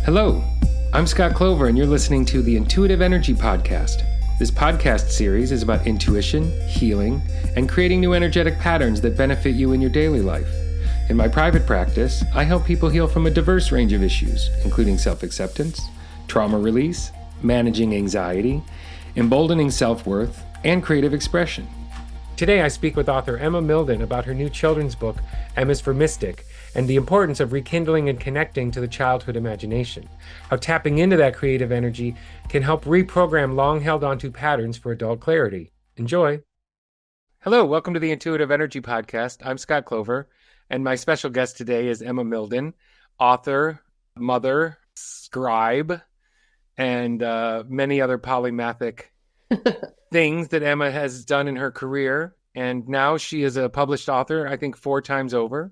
Hello, I'm Scott Clover, and you're listening to the Intuitive Energy Podcast. This podcast series is about intuition, healing, and creating new energetic patterns that benefit you in your daily life. In my private practice, I help people heal from a diverse range of issues, including self-acceptance, trauma release, managing anxiety, emboldening self-worth, and creative expression. Today, I speak with author Emma Mildon about her new children's book, M is for Mystic, and the importance of rekindling and connecting to the childhood imagination. How tapping into that creative energy can help reprogram long held onto patterns for adult clarity. Enjoy. Hello, welcome to the Intuitive Energy Podcast. I'm Scott Clover, and my special guest today is Emma Mildon, author, mother, scribe, and many other polymathic things that Emma has done in her career. And now she is a published author, I think 4 times over.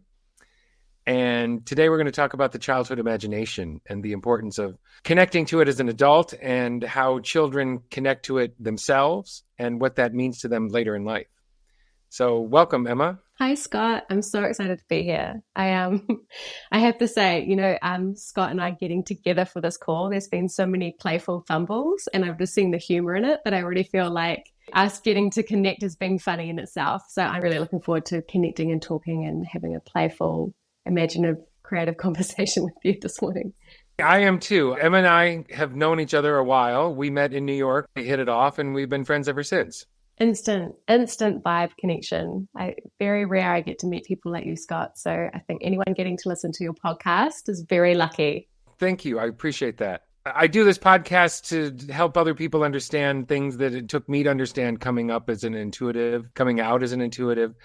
And today we're going to talk about the childhood imagination and the importance of connecting to it as an adult and how children connect to it themselves and what that means to them later in life. So welcome, Emma. Hi, Scott. I'm so excited to be here. I have to say, Scott and I getting together for this call, there's been so many playful fumbles and I've just seen the humor in it that I already feel like us getting to connect has been funny in itself. So I'm really looking forward to connecting and talking and having a playful, imaginative, creative conversation with you this morning. I am too. Emma and I have known each other a while. We met in New York, we hit it off, and we've been friends ever since. Instant vibe connection. Very rare I get to meet people like you, Scott. So I think anyone getting to listen to your podcast is very lucky. Thank you. I appreciate that. I do this podcast to help other people understand things that it took me to understand coming out as an intuitive.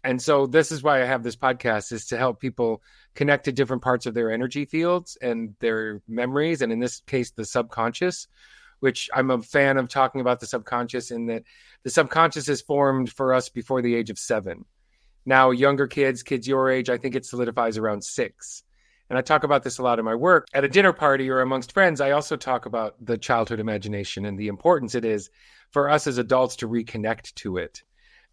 And so this is why I have this podcast, is to help people connect to different parts of their energy fields and their memories. And in this case, the subconscious, which I'm a fan of talking about the subconscious, in that the subconscious is formed for us before the age of 7. Now, younger kids your age, I think it solidifies around 6. And I talk about this a lot in my work. At a dinner party or amongst friends, I also talk about the childhood imagination and the importance it is for us as adults to reconnect to it.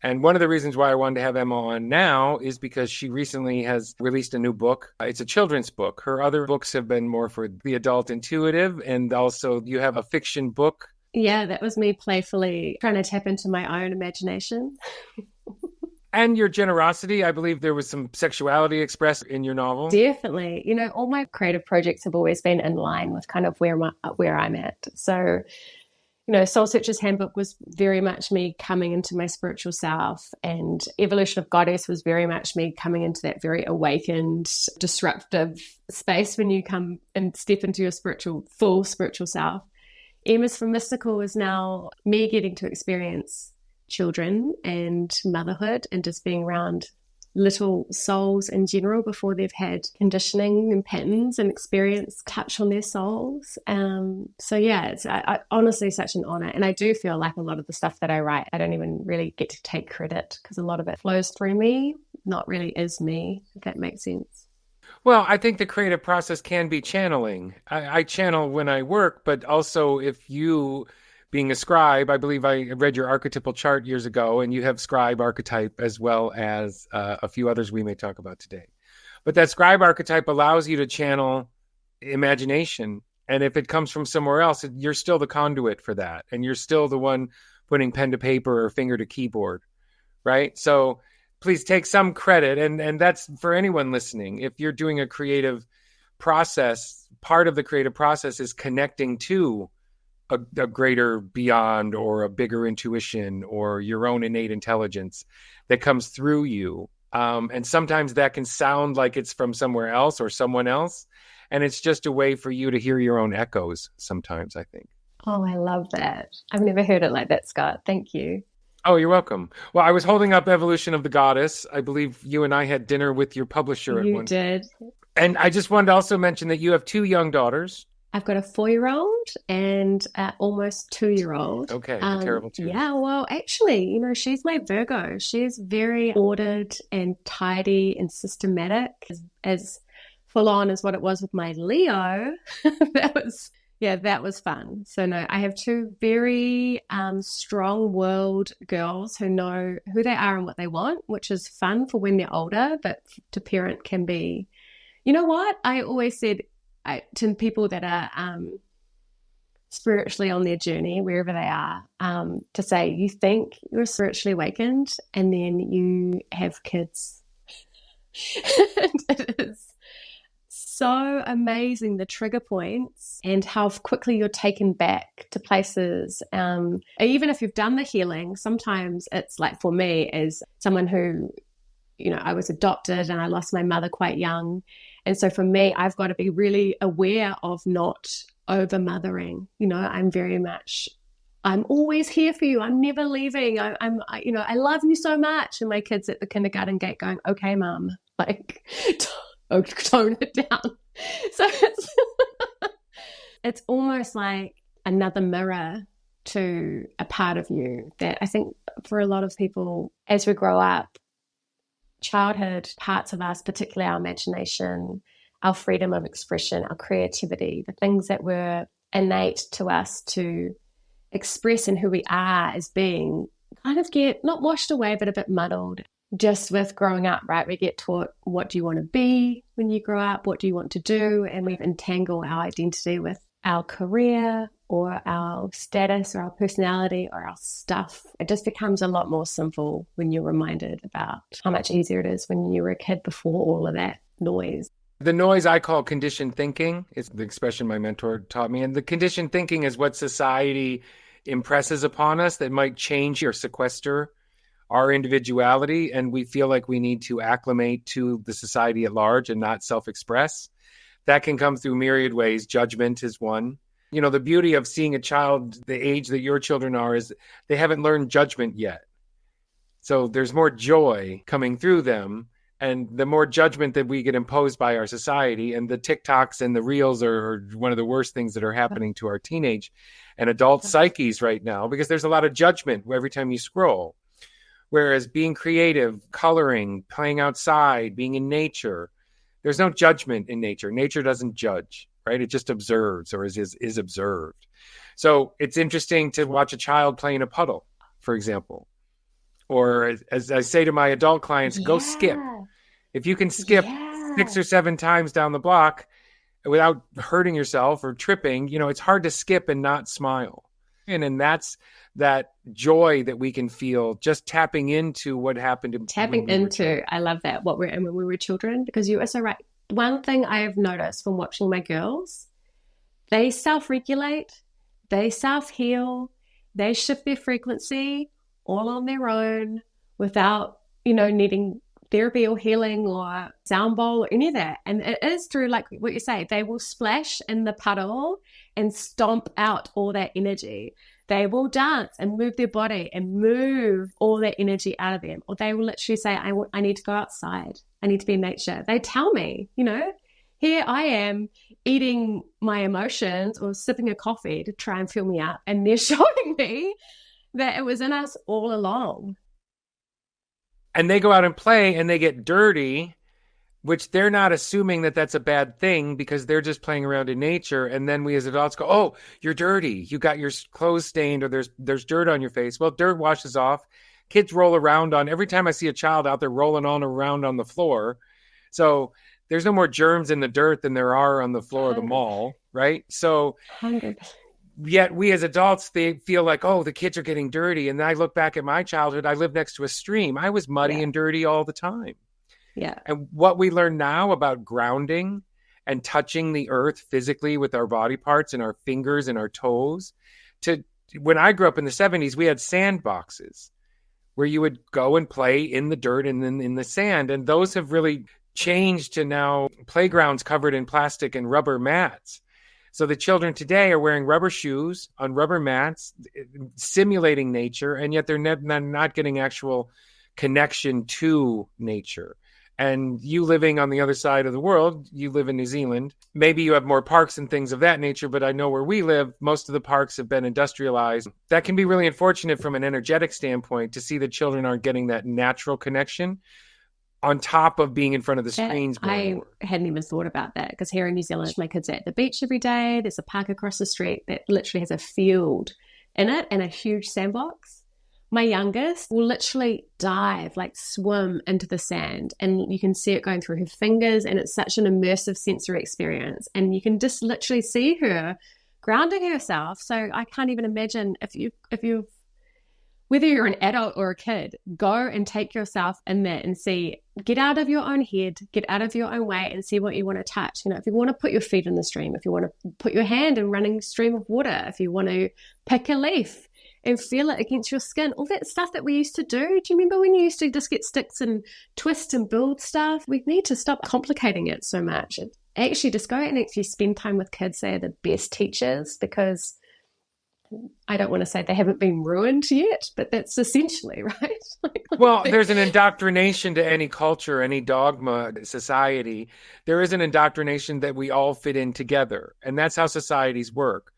And one of the reasons why I wanted to have Emma on now is because she recently has released a new book. It's a children's book. Her other books have been more for the adult intuitive, and also you have a fiction book. Yeah, that was me playfully trying to tap into my own imagination. And your generosity. I believe there was some sexuality expressed in your novel. Definitely. All my creative projects have always been in line with kind of where I'm at. So, Soul Searcher's Handbook was very much me coming into my spiritual self, and Evolution of Goddess was very much me coming into that very awakened, disruptive space when you come and step into your full spiritual self. M is for Mystical is now me getting to experience children and motherhood and just being around little souls in general before they've had conditioning and patterns and experience touch on their souls. So yeah, it's honestly such an honor. And I do feel like a lot of the stuff that I write, I don't even really get to take credit because a lot of it flows through me, not really is me, if that makes sense. Well, I think the creative process can be channeling. I channel when I work, but also if you, being a scribe, I believe I read your archetypal chart years ago, and you have scribe archetype as well as a few others we may talk about today. But that scribe archetype allows you to channel imagination. And if it comes from somewhere else, you're still the conduit for that. And you're still the one putting pen to paper or finger to keyboard, right? So please take some credit. And that's for anyone listening. If you're doing a creative process, part of the creative process is connecting to a greater beyond or a bigger intuition or your own innate intelligence that comes through you. And sometimes that can sound like it's from somewhere else or someone else. And it's just a way for you to hear your own echoes sometimes, I think. Oh, I love that. I've never heard it like that, Scott. Thank you. Oh, you're welcome. Well, I was holding up Evolution of the Goddess. I believe you and I had dinner with your publisher at one. You did. And I just wanted to also mention that you have 2 young daughters. I've got a 4-year-old and almost 2-year-old. Okay, terrible too. Yeah, well, actually, she's my Virgo. She's very ordered and tidy and systematic, as full on as what it was with my Leo. That was fun. So no, I have 2 very strong-willed girls who know who they are and what they want, which is fun for when they're older, but to parent can be, you know what? I always said to people that are spiritually on their journey, wherever they are, to say, you think you're spiritually awakened and then you have kids. It is so amazing, the trigger points and how quickly you're taken back to places. Even if you've done the healing, sometimes it's like, for me, as someone who, I was adopted and I lost my mother quite young. And so for me, I've got to be really aware of not over mothering. I'm always here for you. I'm never leaving. I love you so much. And my kids at the kindergarten gate going, okay, mom, like, tone it down. So it's almost like another mirror to a part of you that I think for a lot of people, as we grow up, childhood parts of us, particularly our imagination, our freedom of expression, our creativity, the things that were innate to us to express in who we are as being, kind of get not washed away, but a bit muddled. Just with growing up, right? We get taught, what do you want to be when you grow up? What do you want to do? And we entangle our identity with our career or our status or our personality or our stuff. It just becomes a lot more simple when you're reminded about how much easier it is when you were a kid before all of that noise. The noise I call conditioned thinking is the expression my mentor taught me. And the conditioned thinking is what society impresses upon us that might change or sequester our individuality, and we feel like we need to acclimate to the society at large and not self-express. That can come through myriad ways. Judgment is one. The beauty of seeing a child the age that your children are is they haven't learned judgment yet. So there's more joy coming through them. And the more judgment that we get imposed by our society, and the TikToks and the Reels are one of the worst things that are happening to our teenage and adult psyches right now, because there's a lot of judgment every time you scroll. Whereas being creative, coloring, playing outside, being in nature, there's no judgment in nature. Nature doesn't judge, right? It just observes or is observed. So it's interesting to watch a child play in a puddle, for example. Or as I say to my adult clients, go skip. If you can skip 6 or 7 times down the block without hurting yourself or tripping, it's hard to skip and not smile. And that's that joy that we can feel just tapping into what happened. I love that, when we were children, because you are so right. One thing I have noticed from watching my girls, they self-regulate, they self-heal, they shift their frequency all on their own without, needing therapy or healing or sound bowl or any of that. And it is through, like what you say, they will splash in the puddle and stomp out all that energy. They will dance and move their body and move all that energy out of them. Or they will literally say, I need to go outside. I need to be in nature. They tell me, here I am eating my emotions or sipping a coffee to try and fill me up. And they're showing me that it was in us all along. And they go out and play and they get dirty, which they're not assuming that that's a bad thing because they're just playing around in nature. And then we as adults go, oh, you're dirty. You got your clothes stained or there's dirt on your face. Well, dirt washes off. Kids roll around every time I see a child out there rolling around on the floor. So there's no more germs in the dirt than there are on the floor of the mall, right? So 100%. Yet we as adults, they feel like, oh, the kids are getting dirty. And then I look back at my childhood. I lived next to a stream. I was muddy and dirty all the time. Yeah. And what we learn now about grounding and touching the earth physically with our body parts and our fingers and our toes. When I grew up in the 70s, we had sandboxes where you would go and play in the dirt and then in the sand. And those have really changed to now playgrounds covered in plastic and rubber mats. So the children today are wearing rubber shoes on rubber mats, simulating nature, and yet they're not getting actual connection to nature. And you living on the other side of the world, you live in New Zealand, maybe you have more parks and things of that nature, but I know where we live, most of the parks have been industrialized. That can be really unfortunate from an energetic standpoint to see that children aren't getting that natural connection on top of being in front of the screens. I hadn't even thought about that, because here in New Zealand, my kids are at the beach every day. There's a park across the street that literally has a field in it and a huge sandbox. My youngest will literally dive, like swim into the sand, and you can see it going through her fingers, and it's such an immersive sensory experience. And you can just literally see her grounding herself. So I can't even imagine if you whether you're an adult or a kid, go and take yourself in there and get out of your own head, get out of your own way and see what you want to touch. You know, if you want to put your feet in the stream, if you want to put your hand in running stream of water, if you want to pick a leaf and feel it against your skin, all that stuff that we used to do. Do you remember when you used to just get sticks and twist and build stuff? We need to stop complicating it so much. Actually, just go and actually spend time with kids. They are the best teachers, because I don't want to say they haven't been ruined yet, but that's essentially right. Well, there's an indoctrination to any culture, any dogma, society. There is an indoctrination that we all fit in together, and that's how societies work.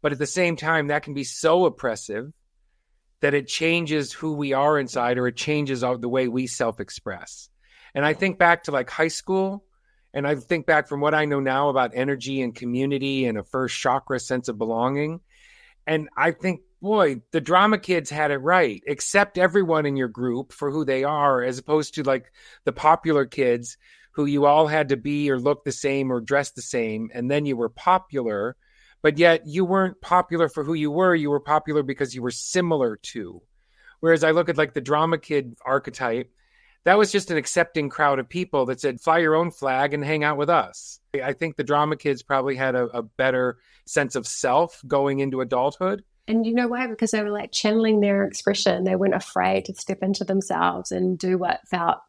But at the same time, that can be so oppressive that it changes who we are inside, or it changes the way we self-express. And I think back to like high school, and I think back from what I know now about energy and community and a first chakra sense of belonging. And I think, boy, the drama kids had it right. Accept everyone in your group for who they are, as opposed to like the popular kids who you all had to be or look the same or dress the same. And then you were popular, but yet you weren't popular for who you were. You were popular because you were similar to. Whereas I look at like the drama kid archetype, that was just an accepting crowd of people that said, fly your own flag and hang out with us. I think the drama kids probably had a better sense of self going into adulthood. And you know why? Because they were like channeling their expression. They weren't afraid to step into themselves and do what felt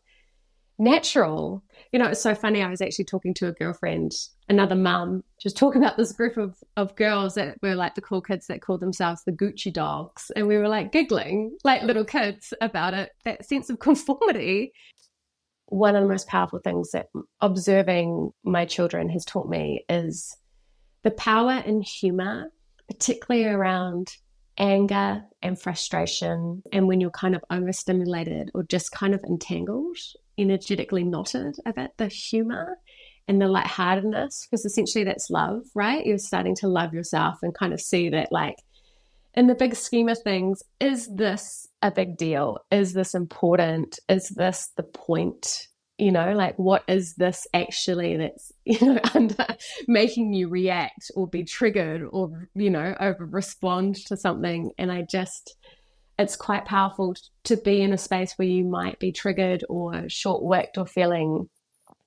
natural. You know, it's so funny. I was actually talking to a girlfriend, another mum, just talking about this group of girls that were like the cool kids that called themselves the Gucci dogs. And we were like giggling like little kids about it, that sense of conformity. One of the most powerful things that observing my children has taught me is the power in humor, particularly around anger and frustration, and when you're kind of overstimulated or just kind of entangled, energetically knotted, about the humor and the lightheartedness, because essentially that's love, right? You're starting to love yourself and kind of see that, like, in the big scheme of things, is this a big deal? Is this important? Is this the point? You know, like, what is this actually that's, you know, under making you react or be triggered or, you know, over respond to something? And it's quite powerful to be in a space where you might be triggered or short-wicked or feeling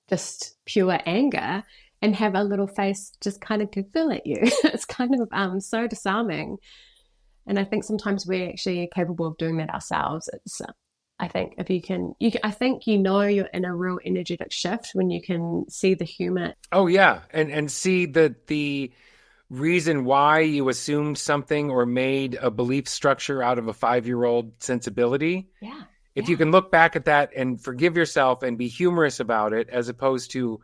just pure anger and have a little face just kind of giggle at you. It's kind of so disarming. And I think sometimes we're actually capable of doing that ourselves. I think if you can, I think you're in a real energetic shift when you can see the humor. Oh yeah, and see the reason why you assumed something or made a belief structure out of a 5-year-old sensibility. Yeah. If you can look back at that and forgive yourself and be humorous about it, as opposed to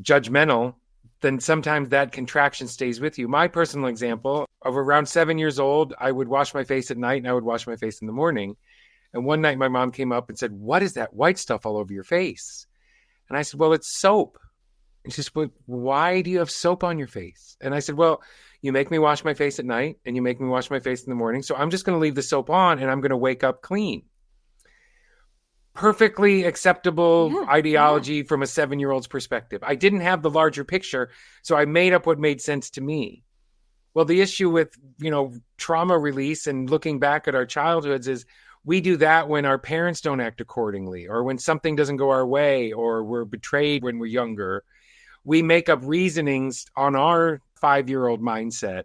judgmental, then sometimes that contraction stays with you. My personal example, of around 7 years old, I would wash my face at night and I would wash my face in the morning. And one night my mom came up and said, "What is that white stuff all over your face?" And I said, "Well, it's soap." And she said, "Well, why do you have soap on your face?" And I said, "Well, you make me wash my face at night and you make me wash my face in the morning. So I'm just going to leave the soap on and I'm going to wake up clean." Perfectly acceptable ideology from a 7-year-old's perspective. I didn't have the larger picture, so I made up what made sense to me. Well, the issue with, trauma release and looking back at our childhoods is we do that when our parents don't act accordingly, or when something doesn't go our way, or we're betrayed when we're younger. We make up reasonings on our 5-year-old mindset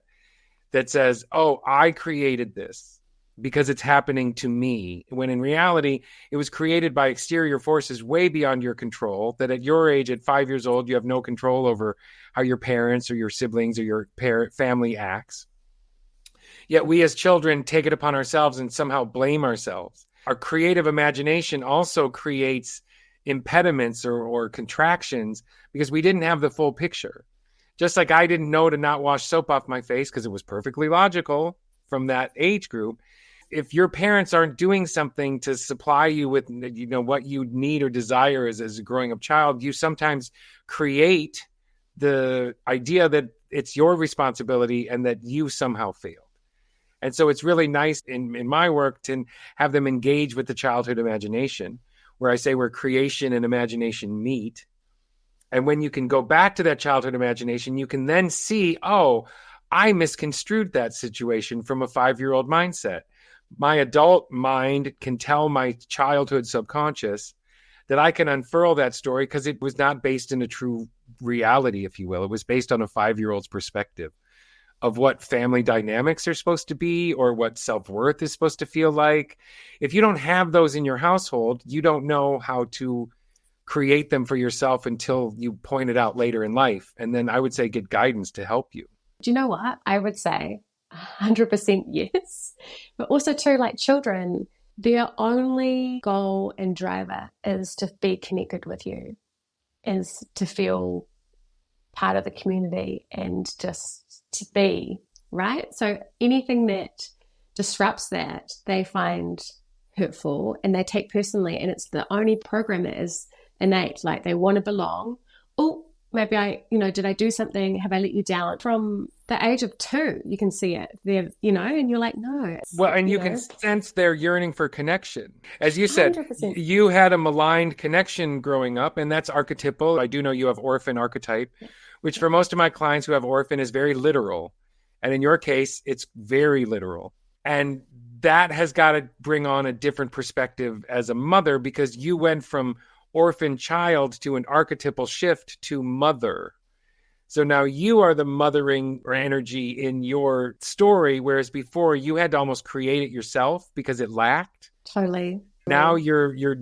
that says, "Oh, I created this because it's happening to me," when in reality, it was created by exterior forces way beyond your control, that at your age, at 5 years old, you have no control over how your parents or your siblings or your family acts. Yet we as children take it upon ourselves and somehow blame ourselves. Our creative imagination also creates impediments or contractions because we didn't have the full picture. Just like I didn't know to not wash soap off my face because it was perfectly logical from that age group. If your parents aren't doing something to supply you with, what you need or desire as a growing up child, you sometimes create the idea that it's your responsibility and that you somehow failed. And so it's really nice in my work to have them engage with the childhood imagination, where I say where creation and imagination meet. And when you can go back to that childhood imagination, you can then see, oh, I misconstrued that situation from a 5-year-old mindset. My adult mind can tell my childhood subconscious that I can unfurl that story because it was not based in a true reality, if you will. It was based on a 5-year-old's perspective of what family dynamics are supposed to be or what self-worth is supposed to feel like. If you don't have those in your household, you don't know how to create them for yourself until you point it out later in life. And then I would say get guidance to help you. Do you know what? I would say 100% yes. But also too, like children, their only goal and driver is to be connected with you, is to feel part of the community and just to be, right? So anything that disrupts that, they find hurtful and they take personally. And it's the only program that is innate, like they want to belong. Oh, maybe did I do something? Have I let you down? From the age of 2, you can see it there, and you're like, no. Well, and you can sense their yearning for connection. As you said, 100%. you had a maligned connection growing up, and that's archetypal. I do know you have orphan archetype, which for most of my clients who have orphan is very literal. And in your case, it's very literal. And that has got to bring on a different perspective as a mother, because you went from orphan child to an archetypal shift to mother. So now you are the mothering energy in your story, whereas before you had to almost create it yourself because it lacked. Totally. Now you're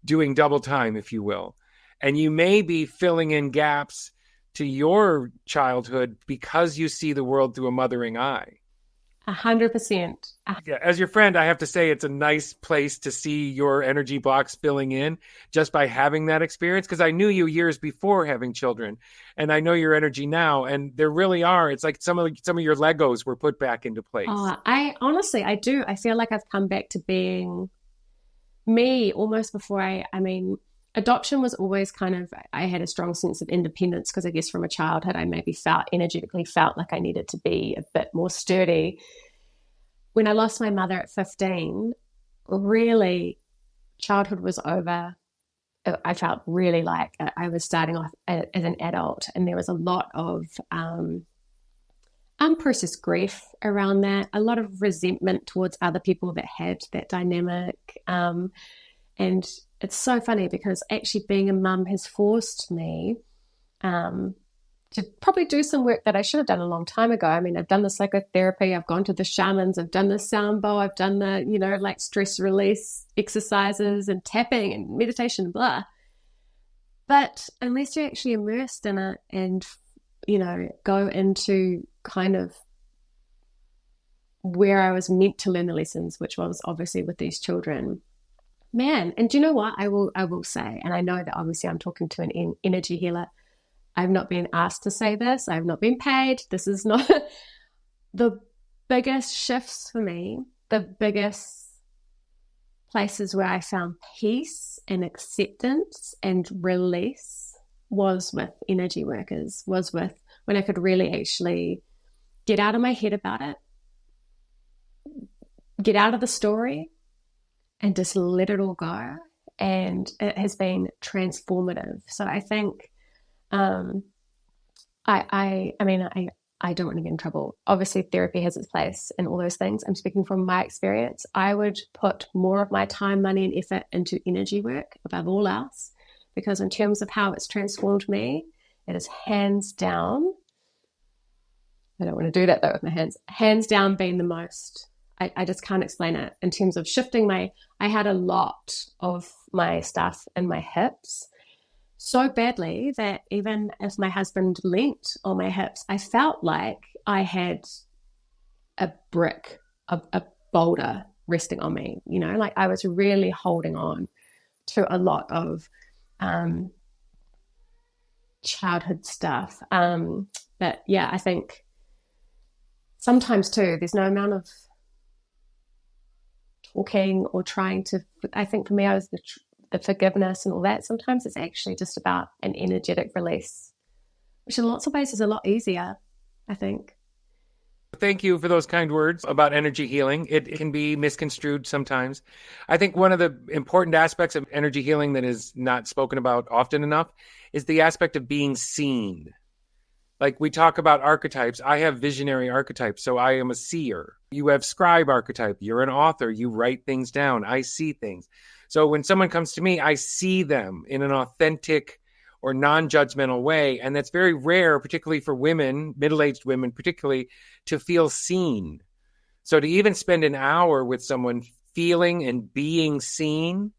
doing double time, if you will. And you may be filling in gaps to your childhood because you see the world through a mothering eye. 100%. Yeah, as your friend, I have to say it's a nice place to see your energy blocks filling in just by having that experience, because I knew you years before having children, and I know your energy now, and there really are. It's like some of your Legos were put back into place. I honestly, I do. I feel like I've come back to being me almost before adoption was always I had a strong sense of independence because I guess from a childhood I maybe energetically felt like I needed to be a bit more sturdy. When I lost my mother at 15, really childhood was over. I felt really like I was starting off as an adult, and there was a lot of unprocessed grief around that, a lot of resentment towards other people that had that dynamic. And it's so funny because actually being a mum has forced me to probably do some work that I should have done a long time ago. I mean, I've done the psychotherapy, I've gone to the shamans, I've done the sound bowl, I've done the, like stress release exercises and tapping and meditation, blah. But unless you're actually immersed in it and, go into kind of where I was meant to learn the lessons, which was obviously with these children, man. And do you know what I will say? And I know that obviously I'm talking to an energy healer. I've not been asked to say this. I've not been paid. This is not the biggest shifts for me. The biggest places where I found peace and acceptance and release was with energy workers, was with when I could really actually get out of my head about it, get out of the story, and just let it all go. And it has been transformative. So I think I don't want to get in trouble. Obviously therapy has its place and all those things. I'm speaking from my experience. I would put more of my time, money and effort into energy work above all else, because in terms of how it's transformed me, it is hands down. I don't want to do that though with my hands down being the most. I just can't explain it in terms of shifting I had a lot of my stuff in my hips so badly that even if my husband leant on my hips, I felt like I had a brick, a boulder resting on me, like I was really holding on to a lot of childhood stuff. But yeah, I think sometimes too, there's no amount of talking or trying to, I think for me, I was the forgiveness and all that. Sometimes it's actually just about an energetic release, which in lots of ways is a lot easier, I think. Thank you for those kind words about energy healing. It can be misconstrued sometimes. I think one of the important aspects of energy healing that is not spoken about often enough is the aspect of being seen. Like we talk about archetypes. I have visionary archetypes, so I am a seer. You have scribe archetype. You're an author. You write things down. I see things. So when someone comes to me, I see them in an authentic or non-judgmental way. And that's very rare, particularly for women, middle-aged women particularly, to feel seen. So to even spend an hour with someone feeling and being seen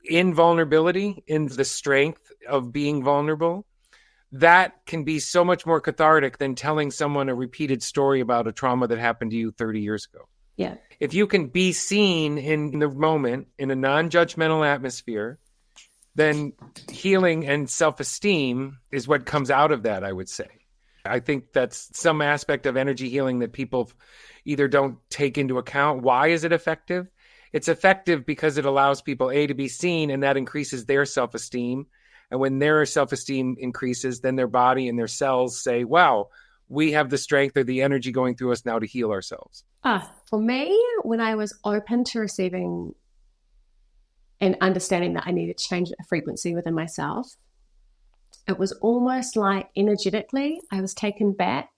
in vulnerability, in the strength of being vulnerable, that can be so much more cathartic than telling someone a repeated story about a trauma that happened to you 30 years ago. Yeah. If you can be seen in the moment, in a non-judgmental atmosphere, then healing and self-esteem is what comes out of that, I would say. I think that's some aspect of energy healing that people either don't take into account. Why is it effective? It's effective because it allows people, A, to be seen, and that increases their self-esteem. And when their self-esteem increases, then their body and their cells say, wow, we have the strength or the energy going through us now to heal ourselves. For me, when I was open to receiving and understanding that I needed to change a frequency within myself, it was almost like energetically I was taken back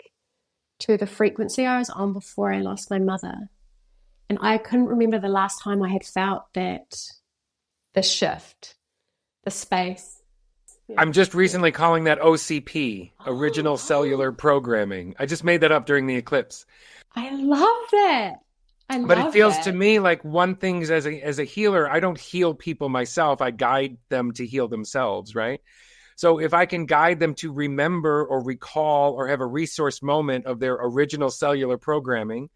to the frequency I was on before I lost my mother. And I couldn't remember the last time I had felt that, the shift, the space. Yeah. I'm just recently calling that OCP, Original Cellular Programming. I just made that up during the eclipse. I love that. But it feels to me like one thing is as a healer, I don't heal people myself. I guide them to heal themselves, right? So if I can guide them to remember or recall or have a resource moment of their original cellular programming,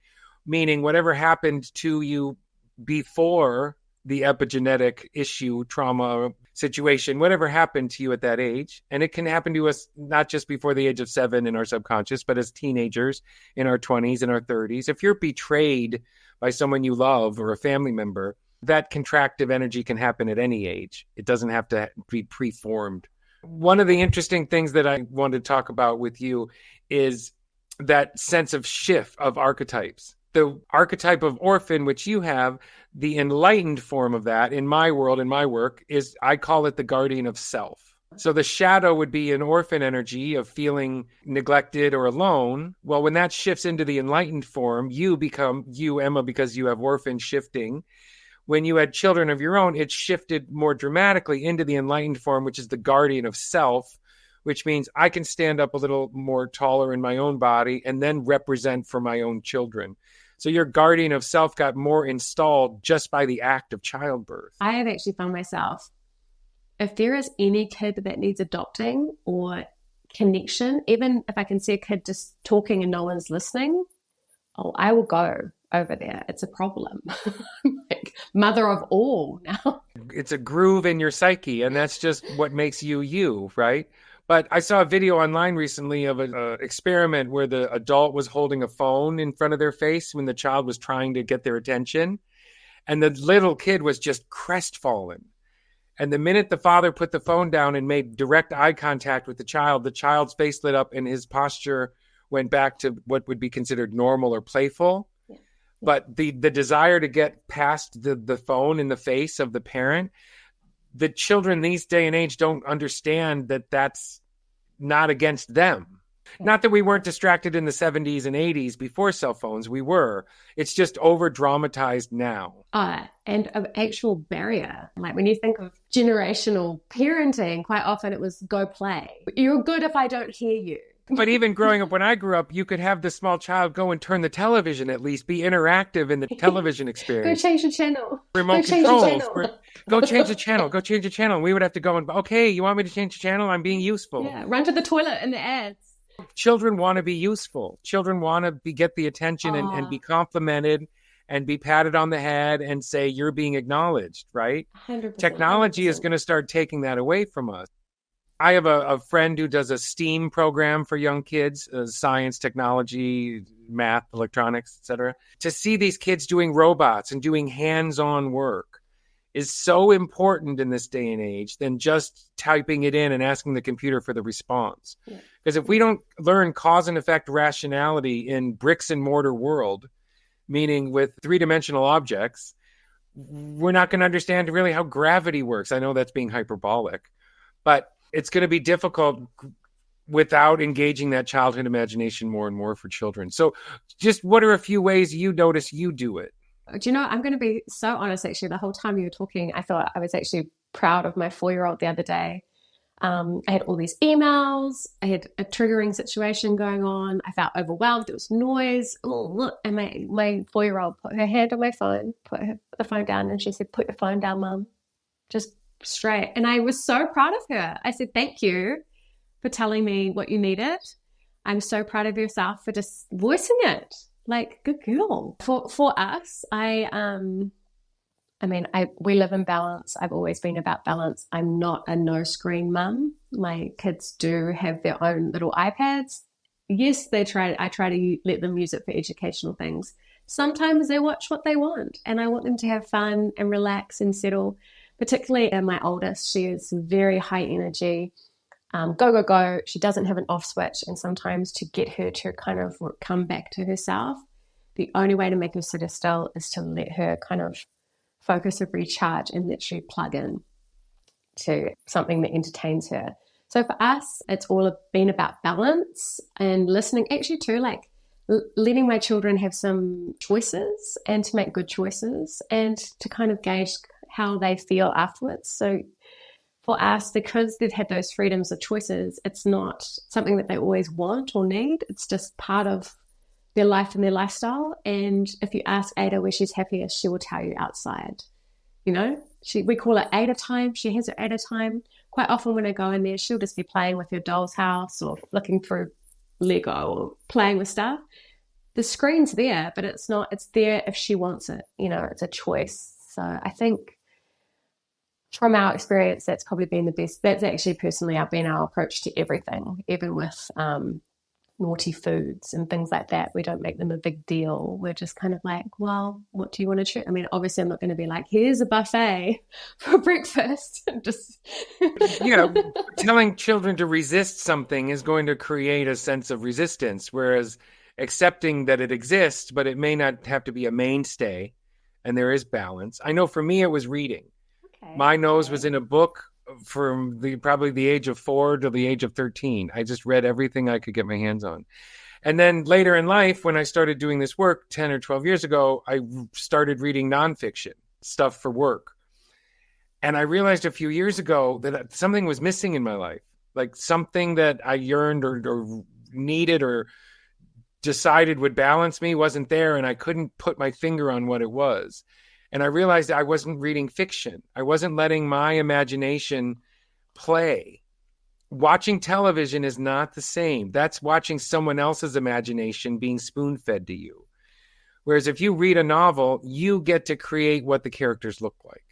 meaning whatever happened to you before the epigenetic issue, trauma, situation, whatever happened to you at that age. And it can happen to us not just before the age of 7 in our subconscious, but as teenagers in our 20s and our 30s. If you're betrayed by someone you love or a family member, that contractive energy can happen at any age. It doesn't have to be preformed. One of the interesting things that I want to talk about with you is that sense of shift of archetypes. The archetype of orphan, which you have, the enlightened form of that in my world, in my work, is I call it the guardian of self. So the shadow would be an orphan energy of feeling neglected or alone. Well, when that shifts into the enlightened form, you become you, Emma, because you have orphan shifting. When you had children of your own, it shifted more dramatically into the enlightened form, which is the guardian of self, which means I can stand up a little more taller in my own body and then represent for my own children. So your guardian of self got more installed just by the act of childbirth. I have actually found myself, if there is any kid that needs adopting or connection, even if I can see a kid just talking and no one's listening, I will go over there. It's a problem. Like mother of all now. It's a groove in your psyche, and that's just what makes you you, right? But I saw a video online recently of an experiment where the adult was holding a phone in front of their face when the child was trying to get their attention. And the little kid was just crestfallen. And the minute the father put the phone down and made direct eye contact with the child's face lit up and his posture went back to what would be considered normal or playful. Yeah. But the desire to get past the phone in the face of the parent, the children these day and age don't understand that that's not against them. Not that we weren't distracted in the 70s and 80s before cell phones. We were. It's just over dramatized now. And an actual barrier. Like when you think of generational parenting, quite often it was go play. You're good if I don't hear you. But even growing up, when I grew up, you could have the small child go and turn the television, at least be interactive in the television experience. Go change the channel. Remote controls. Go change the channel. Go change the channel. And we would have to go and, okay, you want me to change the channel? I'm being useful. Yeah, run to the toilet in the ads. Children want to be useful. Children want to get the attention and be complimented and be patted on the head and say, you're being acknowledged, right? 100%. Technology 100%. Is going to start taking that away from us. I have a friend who does a STEAM program for young kids, science, technology, math, electronics, etc. To see these kids doing robots and doing hands-on work is so important in this day and age than just typing it in and asking the computer for the response. Because if we don't learn cause and effect rationality in bricks and mortar world, meaning with three-dimensional objects, we're not going to understand really how gravity works. I know that's being hyperbolic, but it's going to be difficult without engaging that childhood imagination more and more for children. So just what are a few ways you notice you do it? Do you know, I'm going to be so honest, actually. The whole time you were talking, I thought I was actually proud of my 4-year-old the other day. I had all these emails. I had a triggering situation going on. I felt overwhelmed. There was noise. Oh, look. And my 4-year-old put her hand on my phone, put the phone down, and she said, "Put your phone down, Mum." Just straight. And I was so proud of her. I said, "Thank you for telling me what you needed. I'm so proud of yourself for just voicing it. Like, good girl." For us, we live in balance. I've always been about balance. I'm not a no screen mum. My kids do have their own little iPads. Yes, I try to let them use it for educational things. Sometimes they watch what they want, and I want them to have fun and relax and settle. Particularly my oldest, she is very high energy. Go, go, go. She doesn't have an off switch. And sometimes to get her to kind of come back to herself, the only way to make her sit still is to let her kind of focus or recharge and literally plug in to something that entertains her. So for us, it's all been about balance and listening, actually too, like letting my children have some choices and to make good choices and to kind of gauge how they feel afterwards. So for us, because they've had those freedoms of choices, it's not something that they always want or need. It's just part of their life and their lifestyle. And if you ask Ada where she's happiest, she will tell you outside. You know, we call it Ada time. She has her Ada time. Quite often when I go in there, she'll just be playing with her doll's house or looking through Lego or playing with stuff. The screen's there, but it's there if she wants it. You know, it's a choice. So I think from our experience, that's probably been the best. That's actually personally been our approach to everything, even with naughty foods and things like that. We don't make them a big deal. We're just kind of like, well, what do you want to choose? I mean, obviously I'm not going to be like, here's a buffet for breakfast. Just telling children to resist something is going to create a sense of resistance, whereas accepting that it exists, but it may not have to be a mainstay, and there is balance. I know for me, it was reading. Okay. My nose was in a book from probably the age of 4 to the age of 13. I just read everything I could get my hands on. And then later in life, when I started doing this work 10 or 12 years ago, I started reading nonfiction stuff for work. And I realized a few years ago that something was missing in my life, like something that I yearned or needed or decided would balance me wasn't there, and I couldn't put my finger on what it was. And I realized I wasn't reading fiction. I wasn't letting my imagination play. Watching television is not the same. That's watching someone else's imagination being spoon-fed to you. Whereas if you read a novel, you get to create what the characters look like.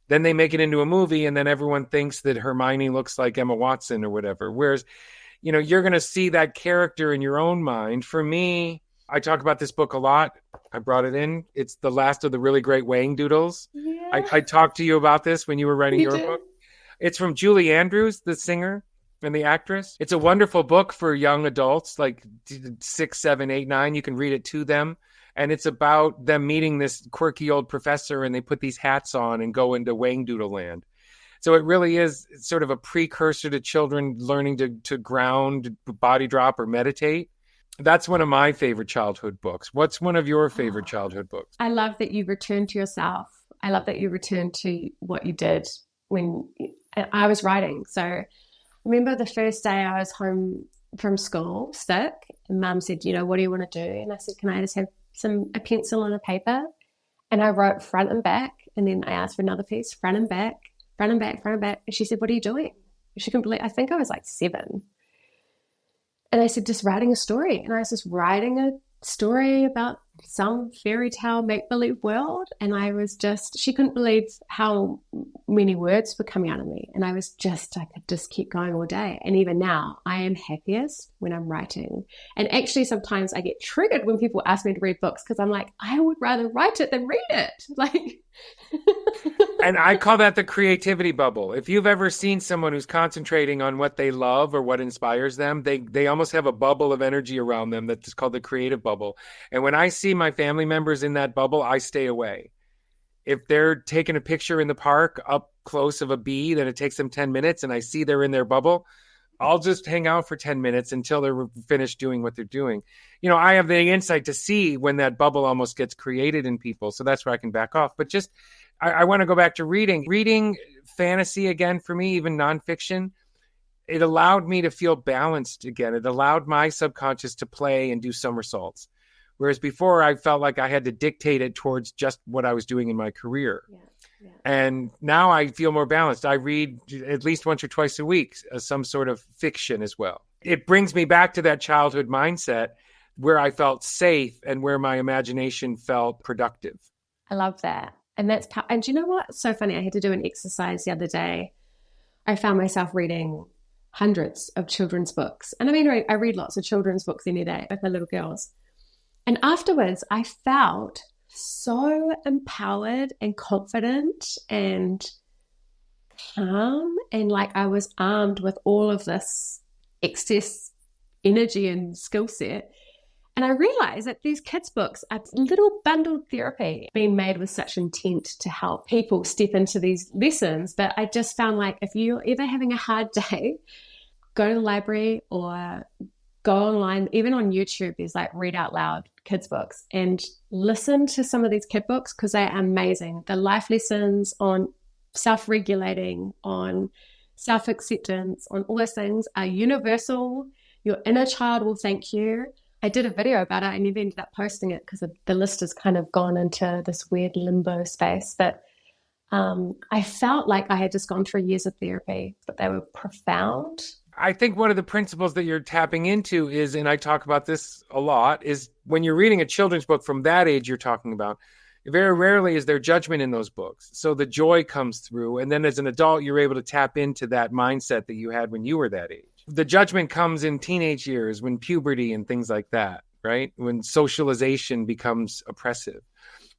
Then they make it into a movie, and then everyone thinks that Hermione looks like Emma Watson or whatever. Whereas, you're going to see that character in your own mind. For me, I talk about this book a lot. I brought it in. It's the last of the really great Whangdoodles. Yeah. I talked to you about this when you were writing your book. It's from Julie Andrews, the singer and the actress. It's a wonderful book for young adults, like 6, 7, 8, 9. You can read it to them. And it's about them meeting this quirky old professor, and they put these hats on and go into Whangdoodle land. So it really is sort of a precursor to children learning to ground, body drop, or meditate. That's one of my favorite childhood books. What's one of your favorite childhood books? I love that you return to yourself. I love that you return to what you did when I was writing. So I remember the first day I was home from school, sick, and Mum said, what do you want to do? And I said, can I just have a pencil and a paper? And I wrote front and back, and then I asked for another piece, front and back, front and back, front and back. And she said, what are you doing? She couldn't believe, I think I was like 7. And I said, just writing a story. And I was just writing a story about some fairy tale make-believe world. And she couldn't believe how many words were coming out of me. And I could just keep going all day. And even now, I am happiest when I'm writing. And actually, sometimes I get triggered when people ask me to read books, because I'm like, I would rather write it than read it. Like, And I call that the creativity bubble. If you've ever seen someone who's concentrating on what they love or what inspires them, they almost have a bubble of energy around them that's called the creative bubble. And when I see my family members in that bubble, I stay away. If they're taking a picture in the park up close of a bee, then it takes them 10 minutes and I see they're in their bubble, I'll just hang out for 10 minutes until they're finished doing what they're doing. You know, I have the insight to see when that bubble almost gets created in people. So that's where I can back off. But just, I want to go back to reading. Reading fantasy again for me, even nonfiction, it allowed me to feel balanced again. It allowed my subconscious to play and do somersaults. Whereas before I felt like I had to dictate it towards just what I was doing in my career. Yeah. Yeah. And now I feel more balanced. I read at least once or twice a week, some sort of fiction as well. It brings me back to that childhood mindset where I felt safe and where my imagination felt productive. I love that. And and do you know what? It's so funny. I had to do an exercise the other day. I found myself reading hundreds of children's books. And I mean, I read lots of children's books any day with my little girls. And afterwards, I felt so empowered and confident and calm, and like I was armed with all of this excess energy and skill set. And I realized that these kids' books are little bundled therapy being made with such intent to help people step into these lessons. But I just found like if you're ever having a hard day, go to the library or go online, even on YouTube, there's like read out loud kids books, and listen to some of these kid books because they are amazing. The life lessons on self-regulating, on self-acceptance, on all those things are universal. Your inner child will thank you. I did a video about it. I never ended up posting it because the list has kind of gone into this weird limbo space. But I felt like I had just gone through years of therapy, but they were profound. I think one of the principles that you're tapping into is, and I talk about this a lot, is when you're reading a children's book from that age you're talking about, very rarely is there judgment in those books. So the joy comes through. And then as an adult, you're able to tap into that mindset that you had when you were that age. The judgment comes in teenage years, when puberty and things like that, right? When socialization becomes oppressive.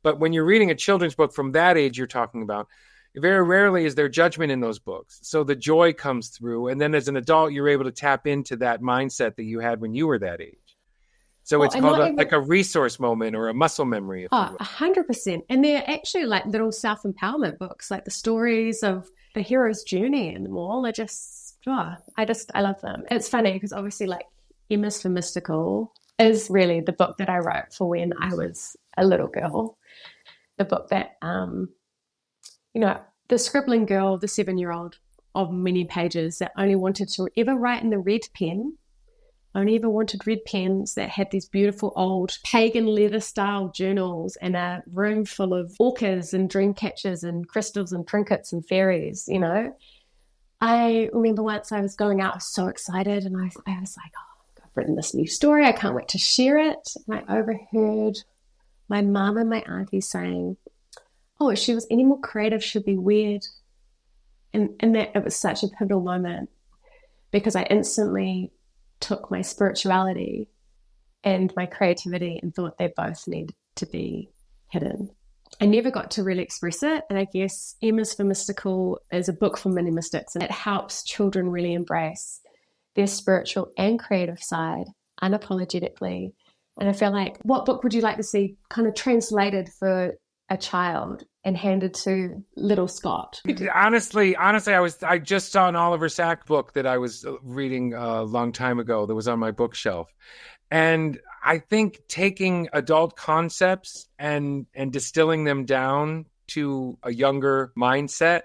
But when you're reading a children's book from that age you're talking about, very rarely is there judgment in those books. So the joy comes through. And then as an adult, you're able to tap into that mindset that you had when you were that age. So it's called like a resource moment or a muscle memory. If you will. 100%. And they're actually like little self-empowerment books, like the stories of the hero's journey and them all are just, I love them. It's funny because obviously like Emma's for Mystical is really the book that I wrote for when I was a little girl. The book that, the scribbling girl, the 7-year-old of many pages that only wanted to ever write in the red pen, only ever wanted red pens, that had these beautiful old pagan leather style journals and a room full of orcas and dream catchers and crystals and trinkets and fairies, I remember once I was going out, I was so excited, and I was like, oh, I've written this new story. I can't wait to share it. And I overheard my mum and my auntie saying, oh, if she was any more creative, she'd be weird. And that it was such a pivotal moment because I instantly took my spirituality and my creativity and thought they both need to be hidden. I never got to really express it. And I guess Emma's for Mystical is a book for mini mystics, and it helps children really embrace their spiritual and creative side unapologetically. And I feel like, what book would you like to see kind of translated for a child and handed to little Scott? Honestly, I just saw an Oliver Sacks book that I was reading a long time ago that was on my bookshelf. And I think taking adult concepts and distilling them down to a younger mindset,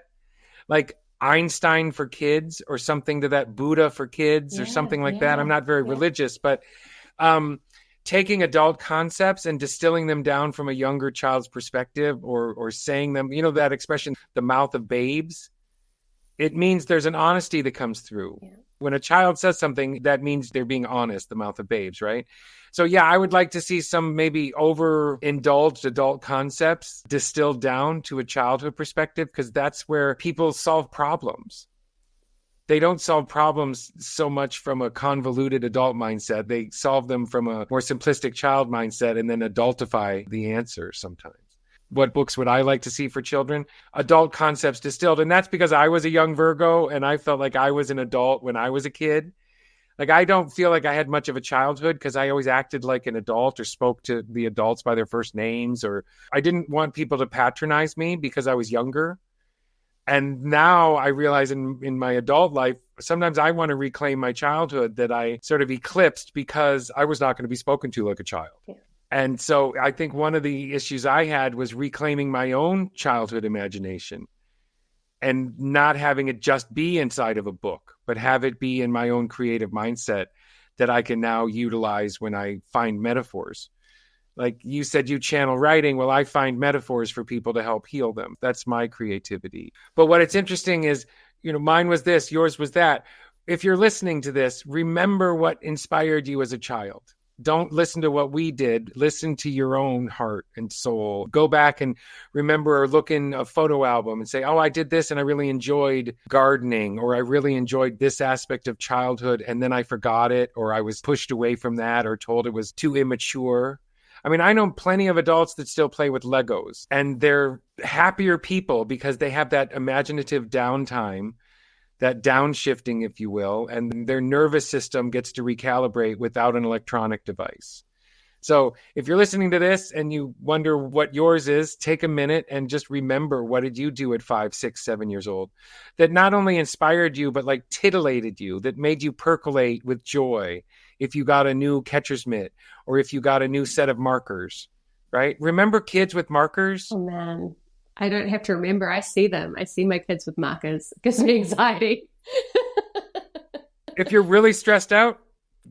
like Einstein for kids or something to that, Buddha for kids or something like that. I'm not very religious, but taking adult concepts and distilling them down from a younger child's perspective or saying them, that expression, the mouth of babes, it means there's an honesty that comes through. Yeah. When a child says something, that means they're being honest, the mouth of babes, right? So yeah, I would like to see some maybe overindulged adult concepts distilled down to a childhood perspective, because that's where people solve problems. They don't solve problems so much from a convoluted adult mindset. They solve them from a more simplistic child mindset and then adultify the answer sometimes. what books would I like to see for children? Adult concepts distilled. And that's because I was a young Virgo and I felt like I was an adult when I was a kid. Like, I don't feel like I had much of a childhood because I always acted like an adult or spoke to the adults by their first names, or I didn't want people to patronize me because I was younger. And now I realize in my adult life, sometimes I want to reclaim my childhood that I sort of eclipsed because I was not going to be spoken to like a child. Yeah. And so I think one of the issues I had was reclaiming my own childhood imagination and not having it just be inside of a book, but have it be in my own creative mindset that I can now utilize when I find metaphors. Like you said, you channel writing. Well, I find metaphors for people to help heal them. That's my creativity. But what it's interesting is, mine was this, yours was that. If you're listening to this, remember what inspired you as a child. Don't listen to what we did. Listen to your own heart and soul. Go back and remember or look in a photo album and say, oh, I did this and I really enjoyed gardening, or I really enjoyed this aspect of childhood and then I forgot it, or I was pushed away from that or told it was too immature. I mean, I know plenty of adults that still play with Legos and they're happier people because they have that imaginative downtime, that downshifting, if you will, and their nervous system gets to recalibrate without an electronic device. So if you're listening to this and you wonder what yours is, take a minute and just remember, what did you do at 5, 6, 7 years old that not only inspired you, but like titillated you, that made you percolate with joy if you got a new catcher's mitt or if you got a new set of markers, right? Remember kids with markers? Oh, man. I don't have to remember. I see them. I see my kids with markers. It gives me anxiety. If you're really stressed out,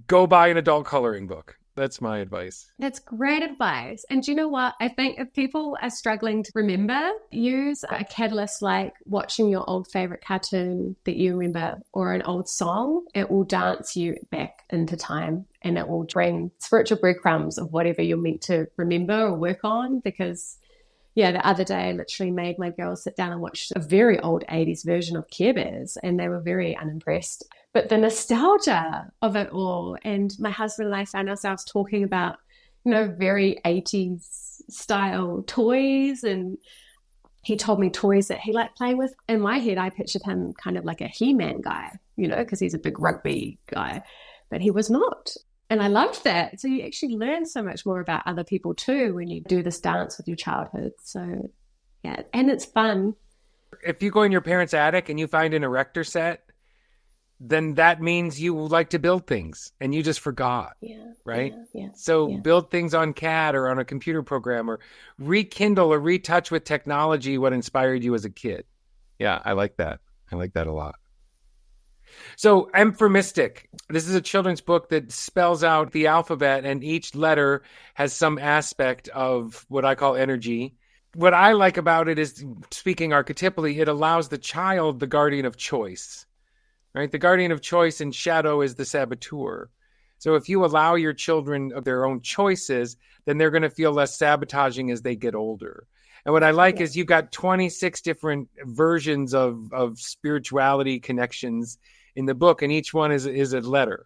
go buy an adult coloring book. That's my advice. That's great advice. And do you know what? I think if people are struggling to remember, use a catalyst like watching your old favorite cartoon that you remember or an old song. It will dance you back into time and it will bring spiritual breadcrumbs of whatever you're meant to remember or work on. Because, yeah, the other day I literally made my girls sit down and watch a very old 80s version of Care Bears and they were very unimpressed. But the nostalgia of it all, and my husband and I found ourselves talking about, very 80s style toys, and he told me toys that he liked playing with. In my head, I pictured him kind of like a He-Man guy, because he's a big rugby guy, but he was not. And I loved that. So you actually learn so much more about other people too when you do this dance with your childhood. So, yeah, and it's fun. If you go in your parents' attic and you find an erector set, then that means you like to build things and you just forgot, right? Yeah. So build things on CAD or on a computer program, or rekindle or retouch with technology what inspired you as a kid. Yeah, I like that. I like that a lot. So M for Mystic. This is a children's book that spells out the alphabet, and each letter has some aspect of what I call energy. What I like about it is, speaking archetypally, it allows the child the guardian of choice. Right? The guardian of choice in shadow is the saboteur. So if you allow your children of their own choices, then they're going to feel less sabotaging as they get older. And what I like is you've got 26 different versions of spirituality connections in the book, and each one is a letter.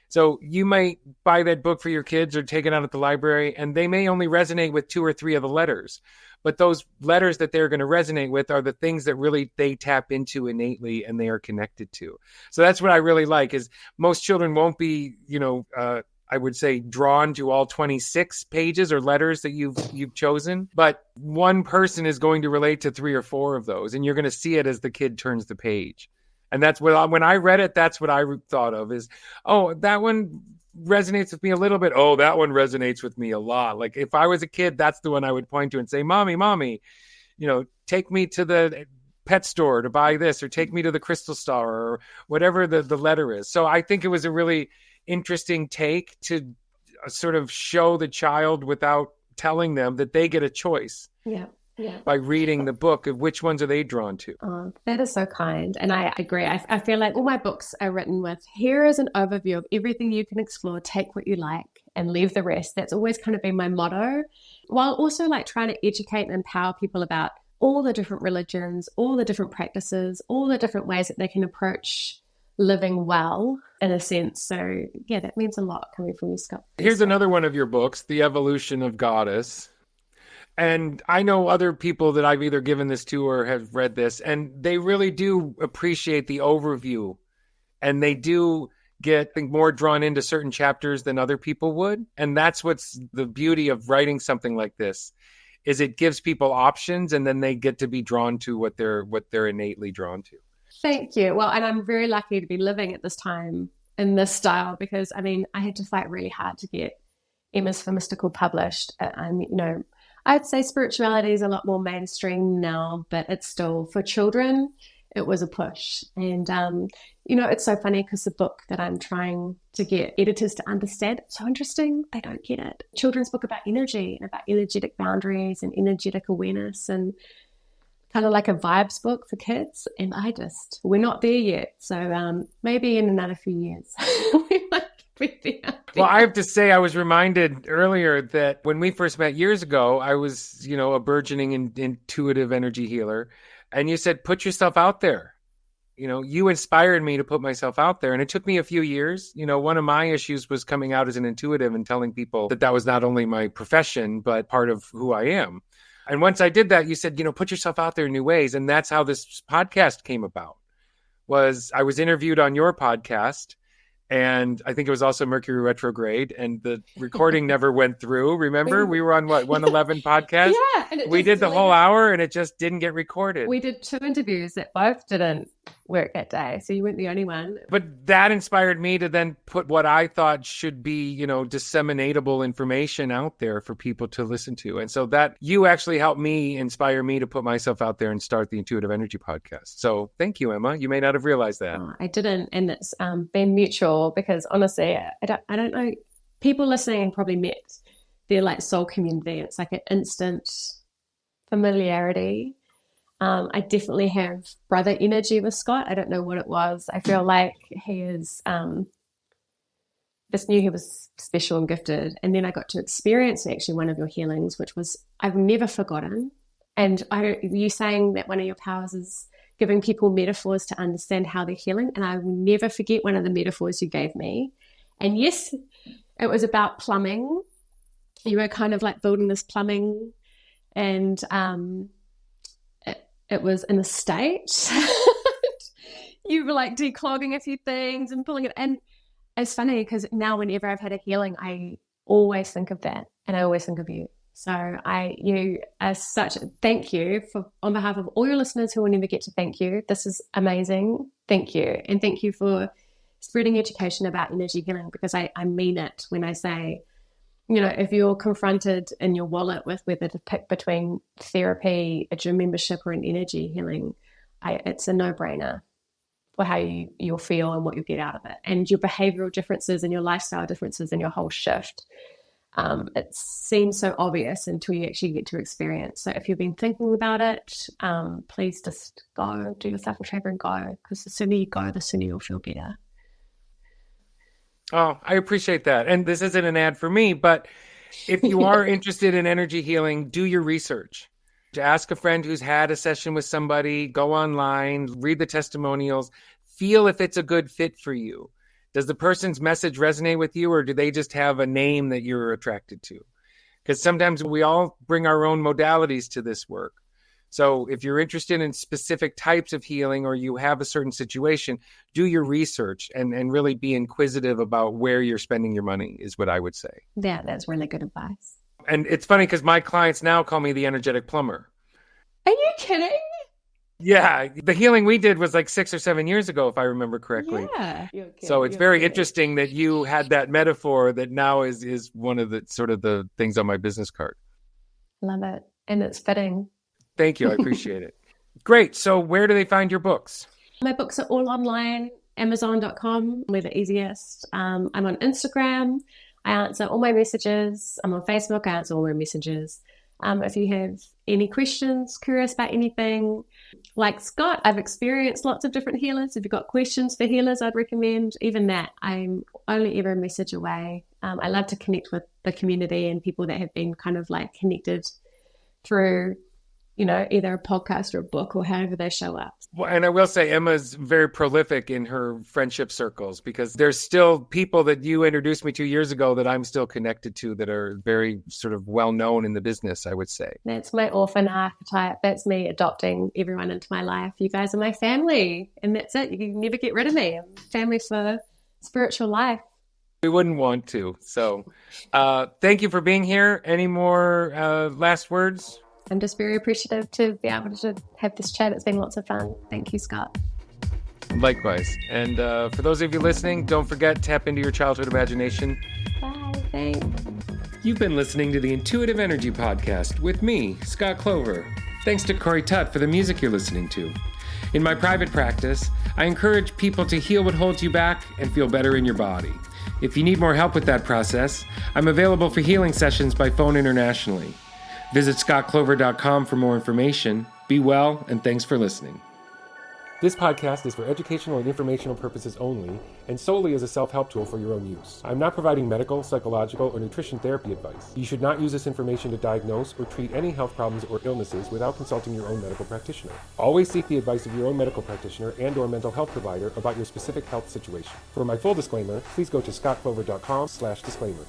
So you might buy that book for your kids or take it out at the library, and they may only resonate with 2 or 3 of the letters. But those letters that they're going to resonate with are the things that really they tap into innately and they are connected to. So that's what I really like, is most children won't be, I would say, drawn to all 26 pages or letters that you've chosen. But one person is going to relate to 3 or 4 of those, and you're going to see it as the kid turns the page. And that's what, when I read it, that's what I thought of is, oh, that one resonates with me a little bit. Oh, that one resonates with me a lot. Like if I was a kid, that's the one I would point to and say, mommy, take me to the pet store to buy this, or take me to the crystal store, or whatever the letter is. So I think it was a really interesting take to sort of show the child without telling them that they get a choice. Yeah. By reading the book of which ones are they drawn to. Oh, that is so kind. And I agree. I feel like all my books are written with, here is an overview of everything you can explore, take what you like and leave the rest. That's always kind of been my motto, while also like trying to educate and empower people about all the different religions, all the different practices, all the different ways that they can approach living well, in a sense. So yeah, that means a lot coming from you, Scott. Here's another one of your books, The Evolution of Goddess. And I know other people that I've either given this to or have read this, and they really do appreciate the overview. And they do get, I think, more drawn into certain chapters than other people would. And that's what's the beauty of writing something like this, is it gives people options, and then they get to be drawn to what they're innately drawn to. Thank you. Well, and I'm very lucky to be living at this time in this style, because I mean, I had to fight really hard to get Emma's for Mystical published. I'd say spirituality is a lot more mainstream now, but it's still, for children, it was a push. And, it's so funny because the book that I'm trying to get editors to understand, it's so interesting, they don't get it. Children's book about energy and about energetic boundaries and energetic awareness, and kind of like a vibes book for kids. And we're not there yet. So maybe in another few years, we might be there. Well, I have to say, I was reminded earlier that when we first met years ago, I was, a burgeoning intuitive energy healer. And you said, put yourself out there. You inspired me to put myself out there. And it took me a few years. One of my issues was coming out as an intuitive and telling people that was not only my profession, but part of who I am. And once I did that, you said, put yourself out there in new ways. And that's how this podcast came about. I was interviewed on your podcast. And I think it was also Mercury retrograde, and the recording never went through. Remember, we were on 111 podcast? Yeah. And we did the whole hour and it just didn't get recorded. We did 2 interviews that both didn't work that day. So you weren't the only one. But that inspired me to then put what I thought should be, disseminatable information out there for people to listen to. And so that you actually helped me, inspire me to put myself out there and start the Intuitive Energy podcast. So thank you, Emma. You may not have realized that. Oh, I didn't. And it's been mutual, because honestly, I don't know, people listening probably met their like soul community. It's like an instant familiarity. I definitely have brother energy with Scott. I don't know what it was. I feel like he is, just knew he was special and gifted. And then I got to experience actually one of your healings, which was, I've never forgotten. And you saying that one of your powers is giving people metaphors to understand how they're healing. And I will never forget one of the metaphors you gave me. And yes, it was about plumbing. You were kind of like building this plumbing, and it was in a state. You were like declogging a few things and pulling it. And it's funny because now whenever I've had a healing, I always think of that, and I always think of you. So you are thank you on behalf of all your listeners who will never get to thank you. This is amazing. Thank you. And thank you for spreading education about energy healing, because I mean it when I say, if you're confronted in your wallet with whether to pick between therapy, a gym membership, or an energy healing, it's a no-brainer for how you'll feel and what you'll get out of it, and your behavioral differences and your lifestyle differences and your whole shift. It seems so obvious until you actually get to experience. So if you've been thinking about it, please just go, do yourself a favor and go, because the sooner you go, the sooner you'll feel better. Oh, I appreciate that. And this isn't an ad for me, but if you are interested in energy healing, do your research. Ask a friend who's had a session with somebody, go online, read the testimonials, feel if it's a good fit for you. Does the person's message resonate with you, or do they just have a name that you're attracted to? Because sometimes we all bring our own modalities to this work. So if you're interested in specific types of healing, or you have a certain situation, do your research and really be inquisitive about where you're spending your money, is what I would say. Yeah, that's really good advice. And it's funny because my clients now call me the energetic plumber. Are you kidding? Yeah, the healing we did was like 6 or 7 years ago, if I remember correctly. Yeah. So it's very interesting that you had that metaphor that now is one of the sort of the things on my business card. Love it. And it's fitting. Thank you. I appreciate it. Great. So where do they find your books? My books are all online, Amazon.com. We're the easiest. I'm on Instagram. I answer all my messages. I'm on Facebook. I answer all my messages. If you have any questions, curious about anything, like Scott, I've experienced lots of different healers. If you've got questions for healers, I'd recommend even that. I'm only ever a message away. I love to connect with the community and people that have been kind of like connected through either a podcast or a book or however they show up. Well, and I will say Emma's very prolific in her friendship circles, because there's still people that you introduced me to years ago that I'm still connected to that are very sort of well known in the business, I would say. That's my orphan archetype. That's me adopting everyone into my life. You guys are my family, and that's it. You can never get rid of me. I'm family for spiritual life. We wouldn't want to. So thank you for being here. Any more last words? I'm just very appreciative to be able to have this chat. It's been lots of fun. Thank you, Scott. Likewise. And for those of you listening, don't forget, tap into your childhood imagination. Bye. Thanks. You've been listening to the Intuitive Energy Podcast with me, Scott Clover. Thanks to Corey Tutt for the music you're listening to. In my private practice, I encourage people to heal what holds you back and feel better in your body. If you need more help with that process, I'm available for healing sessions by phone internationally. Visit scottclover.com for more information. Be well, and thanks for listening. This podcast is for educational and informational purposes only, and solely as a self-help tool for your own use. I'm not providing medical, psychological, or nutrition therapy advice. You should not use this information to diagnose or treat any health problems or illnesses without consulting your own medical practitioner. Always seek the advice of your own medical practitioner and/or mental health provider about your specific health situation. For my full disclaimer, please go to scottclover.com/disclaimer.